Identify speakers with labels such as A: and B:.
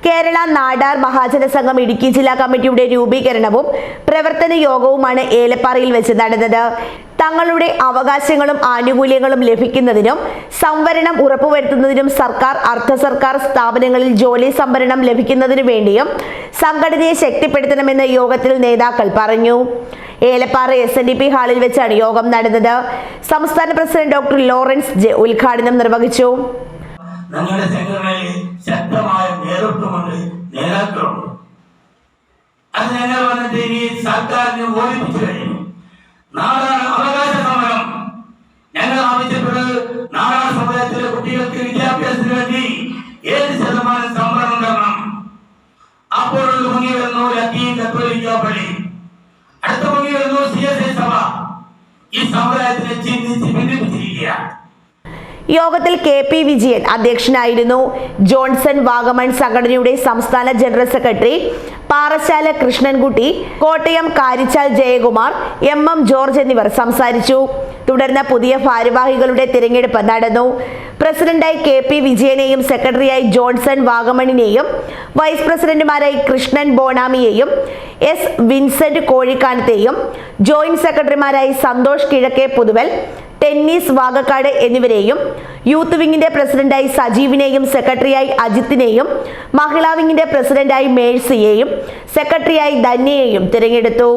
A: കേരള നാടാർ മഹാജന സംഘം ഇടുക്കി ജില്ലാ കമ്മിറ്റിയുടെ രൂപീകരണവും പ്രവർത്തന യോഗവുമാണ് ഏലപ്പാറയിൽ വെച്ച് നടന്നത്. തങ്ങളുടെ അവകാശങ്ങളും ആനുകൂല്യങ്ങളും ലഭിക്കുന്നതിനും സംവരണം ഉറപ്പുവരുത്തുന്നതിനും സർക്കാർ അർദ്ധ സർക്കാർ സ്ഥാപനങ്ങളിൽ ജോലി സംവരണം ലഭിക്കുന്നതിനു വേണ്ടിയും സംഘടനയെ ശക്തിപ്പെടുത്തണമെന്ന് യോഗത്തിൽ നേതാക്കൾ പറഞ്ഞു. ഏലപ്പാറ SNDP ഹാളിൽ വെച്ചാണ് യോഗം നടന്നത്. സംസ്ഥാന പ്രസിഡന്റ് ഡോക്ടർ ലോറൻസ് ജെ ഉദ്ഘാടനം നിർവഹിച്ചു.
B: ഞങ്ങളുടെ സംഘടനയിൽ ശക്തമായ നേതൃത്വമുണ്ട്, നേതാക്കളുണ്ട്. അത് ഞങ്ങൾ വന്നിട്ട് ഇനി സർക്കാരിനെ ഓർമ്മിപ്പിച്ചു കഴിഞ്ഞു. നാടാർ അവകാശ സമരം ഞങ്ങൾ ആവശ്യപ്പെട്ടത് നാടാർ സമുദായത്തിലെ കുട്ടികൾക്ക് വിദ്യാഭ്യാസത്തിന് വേണ്ടി 7% സംവരണം തരണം. അപ്പോൾ മുങ്ങി വരുന്നു ലത്തീൻ കത്തോലിക്ക പള്ളി, അടുത്ത മുങ്ങി വരുന്നു CSI സഭ. ഈ സമുദായത്തിനെ ചിന്തിച്ച് ഭിന്നിപ്പിച്ചിരിക്കുകയാണ്.
A: യോഗത്തിൽ KP വിജയൻ അധ്യക്ഷനായിരുന്നു. ജോൺസൺ വാഗമൺ സംഘടനയുടെ സംസ്ഥാന general secretary Parassala Krishnankutty, Kottayam Karichal Jayakumar, MM George എന്നിവർ സംസാരിച്ചു. തുടർന്ന് പുതിയ ഭാരവാഹികളുടെ തിരഞ്ഞെടുപ്പ് നടന്നു. പ്രസിഡന്റായി KP വിജയനെയും സെക്രട്ടറിയായി ജോൺസൺ വാഗമണിനെയും വൈസ് പ്രസിഡന്റുമാരായി കൃഷ്ണൻ ബോണാമിയെയും S വിൻസെന്റ് കോഴിക്കാനത്തെയും ജോയിന്റ് സെക്രട്ടറിമാരായി സന്തോഷ് കിഴക്കേ പുതുവൽ, ടെന്നീസ് വാഗക്കാട് എന്നിവരെയും യൂത്ത് വിങ്ങിന്റെ പ്രസിഡന്റായി സജീവിനെയും സെക്രട്ടറിയായി അജിത്തിനെയും മഹിളാ വിങ്ങിന്റെ പ്രസിഡന്റായി മേഴ്സിയെയും സെക്രട്ടറിയായി ധന്യയെയും തിരഞ്ഞെടുത്തു.